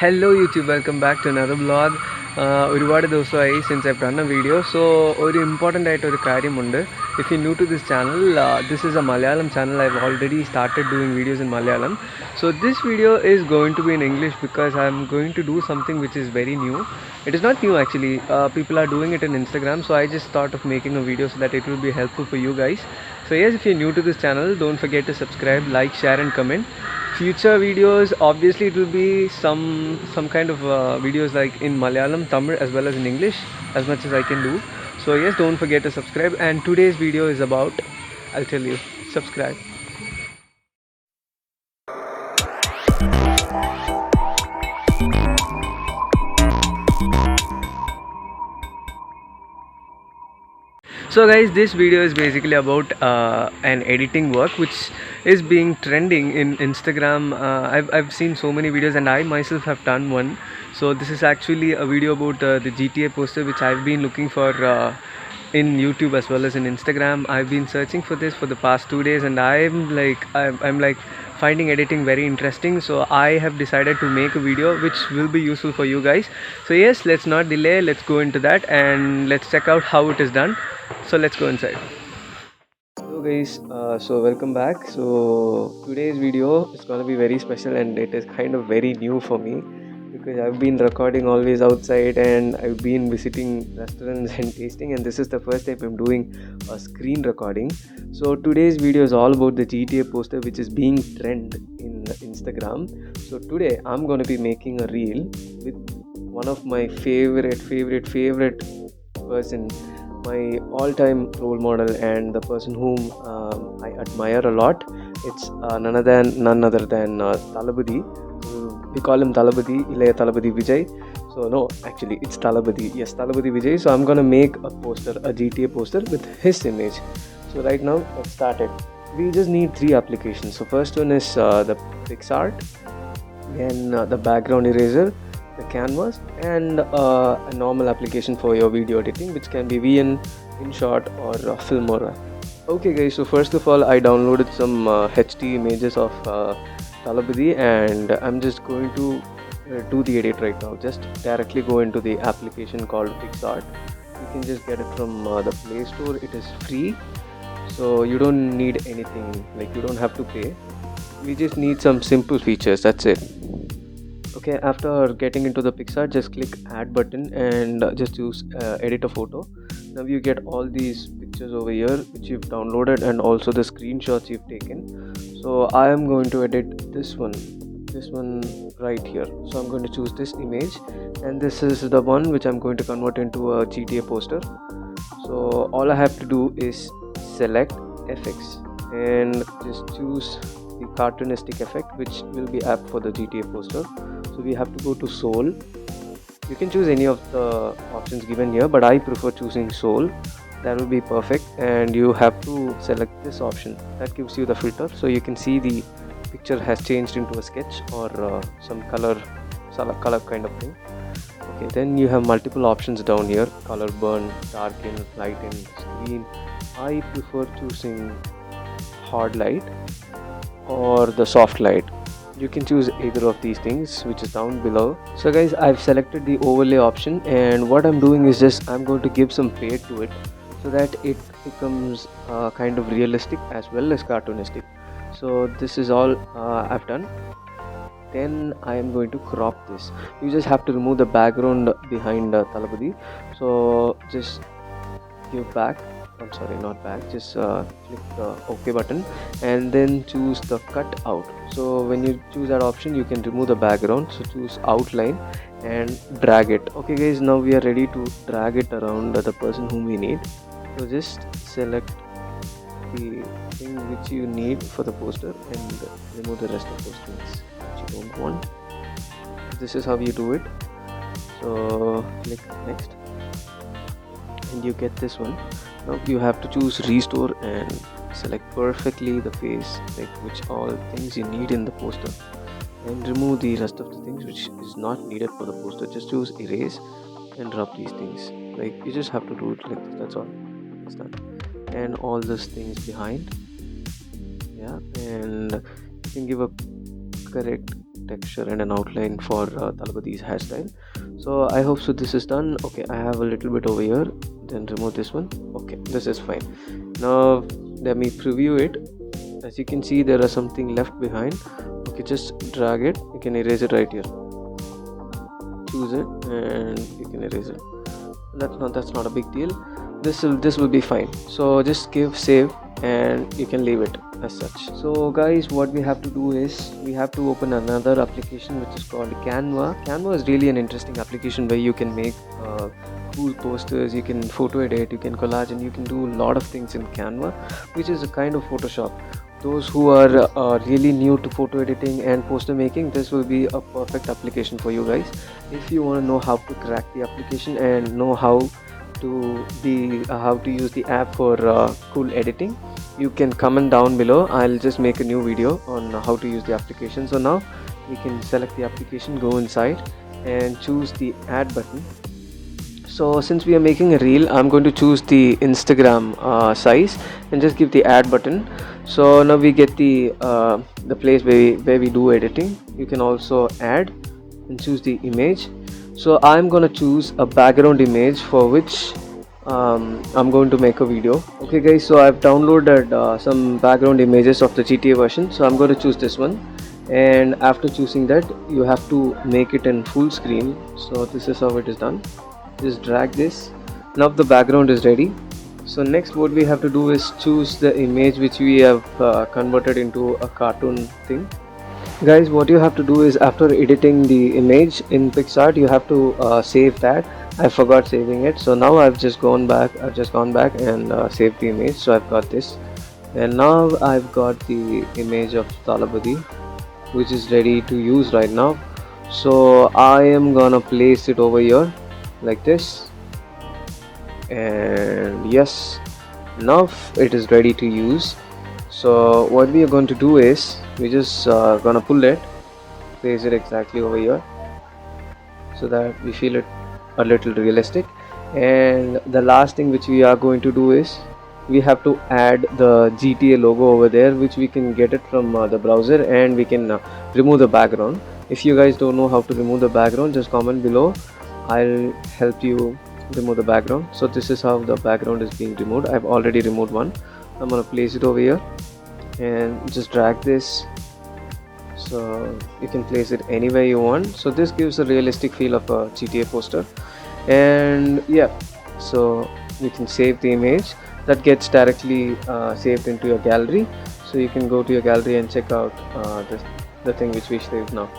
Hello YouTube, welcome back to another vlog. ഒരുപാട് ദിവസമായി since I've done a video. So ഒരു important ആയിട്ടൊരു കാര്യമുണ്ട്. If you're new to this channel, this is a Malayalam channel. I've already started doing videos in Malayalam. So this video is going to be in English because I'm going to do something which is very new. It is not new actually. People are doing it in Instagram. So I just thought of making a video so that it will be helpful for you guys. So yes, if you're new to this channel, don't forget to subscribe, like, share and comment. Future videos, obviously it will be some kind of videos like in Malayalam, Tamil as well as in English, as much as I can do. So yes, don't forget to subscribe. And today's video is about, I'll tell you, subscribe. So guys, this video is basically about an editing work which is being trending in Instagram. I've seen so many videos and I myself have done one. So this is actually a video about the GTA poster which I've been looking for in YouTube as well as in Instagram. I've been searching for this for the past 2 days and I'm like finding editing very interesting. So I have decided to make a video which will be useful for you guys. So yes, let's not delay, let's go into that and let's check out how it is done. So let's go inside. So guys, so welcome back. So today's video is gonna be very special and it is kind of very new for me because I've been recording always outside and I've been visiting restaurants and tasting, and this is the first time I'm doing a screen recording. So today's video is all about the GTA poster which is being trend in Instagram. So today I'm gonna be making a reel with one of my favorite person, my all-time role model and the person whom I admire a lot. It's none other than Thalapathy. We call him Thalapathy, Ilaya Thalapathy Vijay. So no, actually it's Thalapathy. Yes, Thalapathy Vijay. So I'm gonna make a poster, a GTA poster with his image. So right now, let's start it. We just need 3 applications. So first one is the PicsArt, then the background eraser, the canvas, and a normal application for your video editing which can be VN, InShot or Filmora. Okay guys, so first of all I downloaded some HD images of Thalapathy and I'm just going to do the edit right now. Just directly go into the application called PicsArt. You can just get it from the Play Store. It is free, so you don't need anything, like you don't have to pay. We just need some simple features, that's it. Okay, after getting into the PicsArt, just click add button and just choose edit a photo. Now you get all these pictures over here which you've downloaded and also the screenshots you've taken. So I am going to edit this one right here. So I'm going to choose this image and this is the one which I'm going to convert into a GTA poster. So all I have to do is select FX and just choose the cartoonistic effect which will be apt for the GTA poster. So we have to go to Soul. You can choose any of the options given here, but I prefer choosing Soul. That will be perfect, and you have to select this option that gives you the filter, so you can see the picture has changed into a sketch or some color kind of thing. Okay, then you have multiple options down here: color burn, darken, lighten, screen. I prefer choosing hard light or the soft light. You can choose either of these things which is down below. So guys, I've selected the overlay option and what I'm doing is just I'm going to give some fade to it so that it becomes kind of realistic as well as cartoonistic. So this is all I've done. Then I am going to crop this. You just have to remove the background behind Thalapathy. So just give back, I'm sorry, not back, just click the OK button and then choose the cut out. So when you choose that option you can remove the background, so choose outline and drag it. Okay guys, now we are ready to drag it around the person whom we need. So just select the thing which you need for the poster and remove the rest of those things which you don't want. This is how you do it. So click next and you get this one. Now you have to choose restore and select perfectly the face, like which all things you need in the poster, and remove the rest of the things which is not needed for the poster. Just choose erase and drop these things. Like you just have to do it like this, that's all. It's done. And all these things behind, yeah, and you can give a correct texture and an outline for Talabadi's hairstyle. So I hope so this is done. Okay, I have a little bit over here, then remove this one. Okay, this is fine. Now let me preview it. As you can see, there is something left behind. Okay, just drag it. You can erase it right here. Choose it and you can erase it. That's not a big deal. This will be fine. So just give save and you can leave it as such. So guys, what we have to do is we have to open another application which is called Canva. Canva is really an interesting application where you can make cool posters, you can photo edit, you can collage, and you can do a lot of things in Canva, which is a kind of Photoshop. Those who are really new to photo editing and poster making, this will be a perfect application for you guys. If you want to know how to crack the application and know how to use the app for cool editing, you can comment down below. I'll just make a new video on how to use the application. So now we can select the application, go inside and choose the add button. So since we are making a reel, I'm going to choose the Instagram size and just give the add button. So now we get the place where we do editing. You can also add and choose the image. So I'm gonna choose a background image for which I'm going to make a video. Okay guys, so I've downloaded some background images of the GTA version. So I'm going to choose this one, and after choosing that, you have to make it in full screen. So this is how it is done. Just drag this. Now the background is ready. So next what we have to do is choose the image which we have converted into a cartoon thing. Guys, what you have to do is after editing the image in PicsArt, you have to save that. I forgot saving it, so now I've just gone back and saved the image. So I've got this, and now I've got the image of Talabadi which is ready to use right now. So I am gonna place it over here like this, and yes, now it is ready to use. So what we are going to do is we just gonna pull it, place it exactly over here so that we feel it a little realistic. And the last thing which we are going to do is we have to add the GTA logo over there, which we can get it from the browser, and we can remove the background. If you guys don't know how to remove the background, just comment below, I'll help you remove the background. So this is how the background is being removed. I've already removed one. I'm gonna place it over here and just drag this, so you can place it anywhere you want. So this gives a realistic feel of a GTA poster. And yeah, so you can save the image. That gets directly saved into your gallery, so you can go to your gallery and check out the thing which we saved now.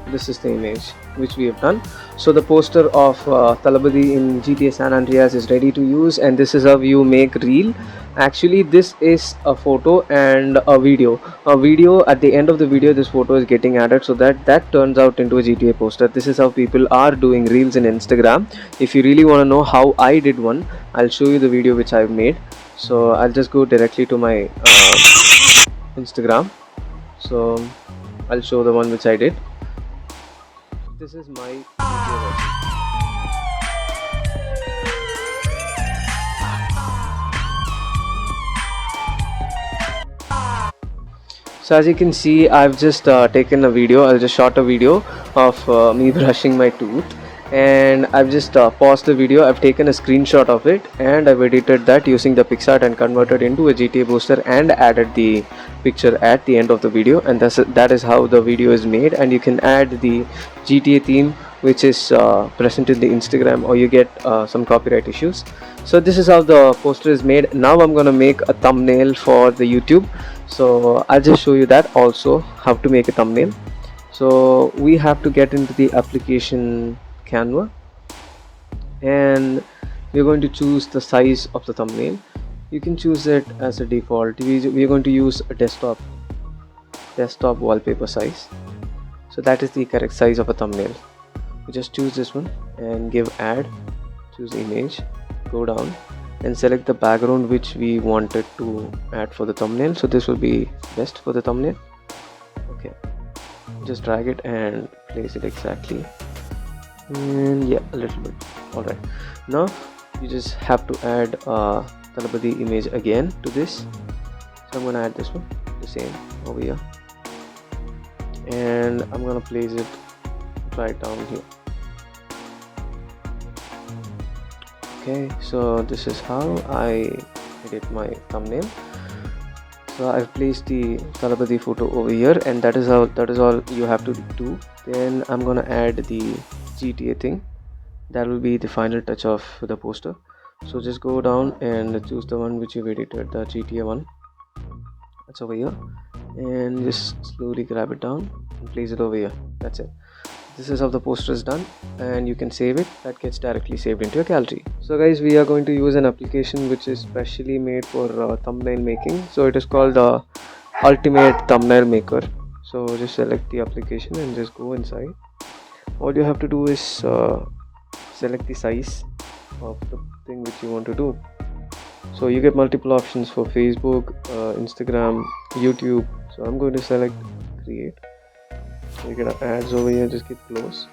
This is the image which we have done. So the poster of Talabadi in GTA San Andreas is ready to use, and this is how you make reel. Actually, this is a photo and a video. At the end of the video, this photo is getting added, so that turns out into a GTA poster. This is how people are doing reels in Instagram. If you really want to know how I did one, I'll show you the video which I've made. So I'll just go directly to my Instagram. So I'll show the one which I did. This is my video version. So as you can see, I've just taken a video. I'll just shot a video of me brushing my tooth, and I've just paused the video. I've taken a screenshot of it, and I've edited that using the PicsArt and converted into a GTA poster and added the picture at the end of the video. And that is how the video is made. And you can add the GTA theme which is present in the Instagram, or you get some copyright issues. So this is how the poster is made. Now I'm gonna make a thumbnail for the YouTube. So I'll just show you that also, how to make a thumbnail. So we have to get into the application Canva, and we're going to choose the size of the thumbnail. You can choose it as a default. We're going to use a desktop wallpaper size. So that is the correct size of a thumbnail. You just choose this one and give add, choose image, go down and select the background which we wanted to add for the thumbnail. So this will be best for the thumbnail. Okay, just drag it and place it exactly, and yeah, a little bit. Alright, now you just have to add Talabadi image again to this. So I'm gonna add this one, the same over here, and I'm gonna place it right down here. Okay, so this is how I edit my thumbnail. So I've placed the Talapati photo over here, and that is all you have to do. Then I'm gonna add the GTA thing. That will be the final touch of the poster. So just go down and choose the one which you've edited, the GTA one. That's over here, and just slowly grab it down and place it over here. That's it. This is how the poster is done, and you can save it. That gets directly saved into your gallery. So guys, we are going to use an application which is specially made for thumbnail making. So it is called Ultimate Thumbnail Maker. So just select the application and just go inside. All you have to do is select the size of the thing which you want to do. So you get multiple options for Facebook, Instagram, YouTube. So I'm going to select create. You get ads over here, just get close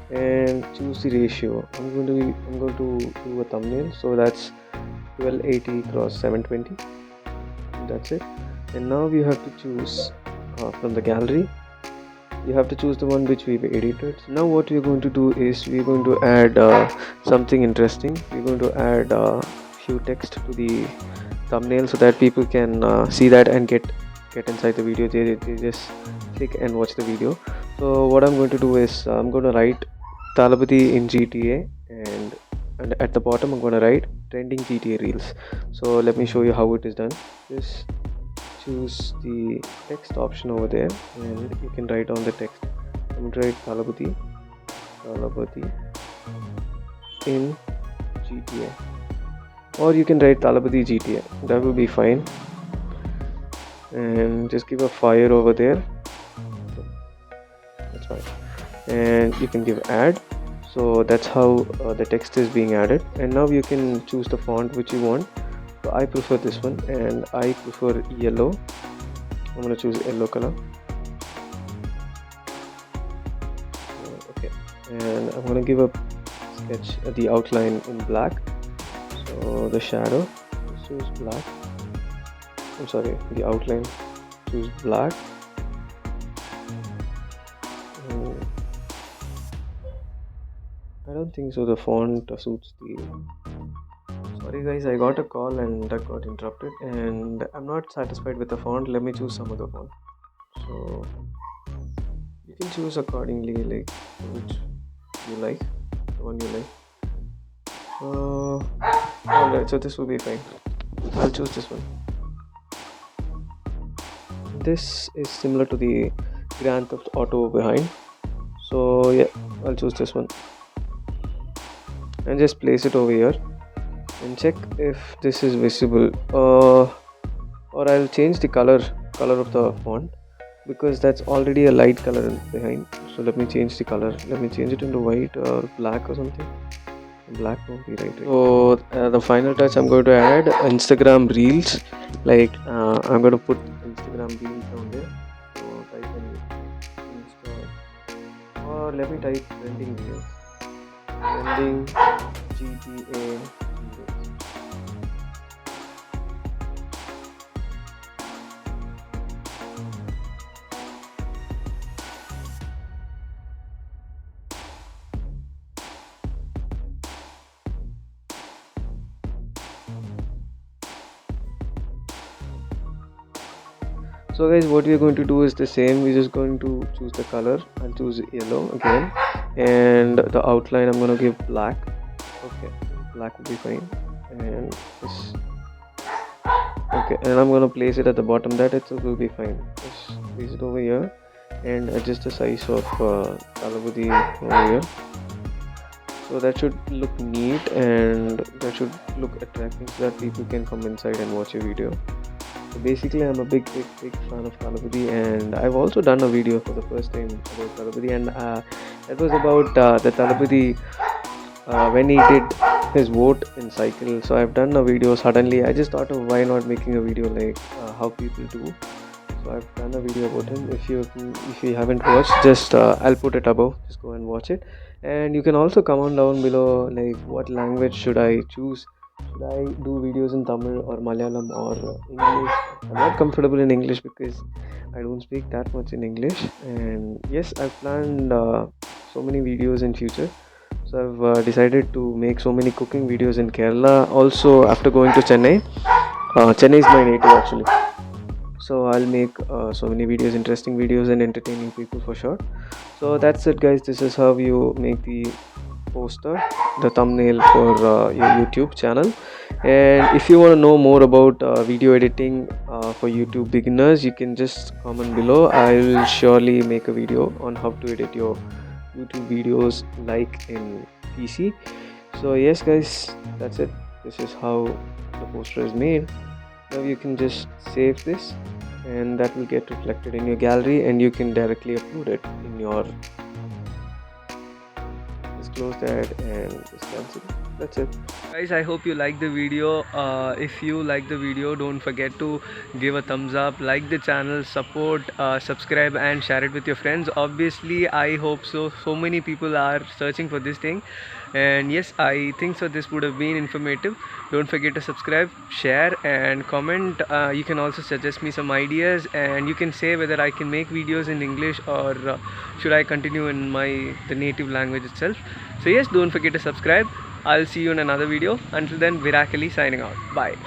and choose the ratio. I'm going to do a thumbnail, so that's 1280 cross 720. That's it. And now you have to choose from the gallery. You have to choose the one which we've edited. Now what we're going to do is we're going to add something interesting. We're going to add few text to the thumbnail so that people can see that and get inside the video. They just click and watch the video. So what I'm going to do is I'm going to write Talapati in GTA, and at the bottom I'm going to write trending GTA reels. So let me show you how it is done. Just choose the text option over there, and you can write down the text. I'm going to write Talapati in GTA, or you can write Talapati GTA. That will be fine. And just give a fire over there. That's fine. And you can give add. So that's how the text is being added. And now you can choose the font which you want. So I prefer this one, and I prefer yellow. I'm going to choose yellow color. Okay, and I'm going to give a sketch the outline in black. So the shadow, choose black. I'm sorry, the outline, choose black. I don't think so the font suits the... Sorry guys, I got a call and that got interrupted, and I'm not satisfied with the font. Let me choose some other font. So you can choose accordingly, like which you like, the one you like. Alright, so this will be fine. I'll choose this one. This is similar to the Grand Theft Auto behind, so yeah, I'll choose this one and just place it over here and check if this is visible, or I'll change the color of the font, because that's already a light color behind. So let me change the color. Let me change it into white or black or something. Black won't be right. So the final touch, I'm going to add Instagram reels. Like I'm going to put Instagram reels down there. So type in Insta, or let me type trending reels. Trending GTA reels. So guys, what we are going to do is the same. We're just going to choose the color. I'll choose yellow again, and the outline I'm going to give black. Okay, black will be fine. And this, okay, and I'm going to place it at the bottom. That it will be fine. Just place it over here and adjust the size of Talapati over here. So that should look neat and that should look attractive, so that people can come inside and watch your video. So basically, I'm a big fan of Talapati, and I've also done a video for the first time about Talapati, and that was about the Talapati when he did his vote in cycle. So I've done a video. Suddenly I just thought of why not making a video like how people do. So I've done a video about him. If you haven't watched, just I'll put it above. Just go and watch it. And you can also comment down below like what language should I choose Should I do videos in Tamil or Malayalam or English? I'm not comfortable in English because I don't speak that much in English. And yes, I've planned so many videos in future. So I've decided to make so many cooking videos in Kerala. Also, after going to Chennai, Chennai is my native actually. So I'll make so many videos, interesting videos, and entertaining people for sure. So that's it, guys. This is how you make the poster, the thumbnail for your YouTube channel. And if you want to know more about video editing for YouTube beginners, you can just comment below. I will surely make a video on how to edit your YouTube videos like in PC. So yes, guys, that's it. This is how the poster is made. Now you can just save this, and that will get reflected in your gallery, and you can directly upload it in your. Just close that and just cancel. That's it, guys. I hope you like the video. If you like the video, don't forget to give a thumbs up, like the channel, support, subscribe, and share it with your friends. Obviously, I hope so many people are searching for this thing, and yes, I think so this would have been informative. Don't forget to subscribe, share, and comment. You can also suggest me some ideas, and you can say whether I can make videos in English or should I continue in the native language itself. So yes, don't forget to subscribe. I'll see you in another video. Until then, Virakali signing out. Bye.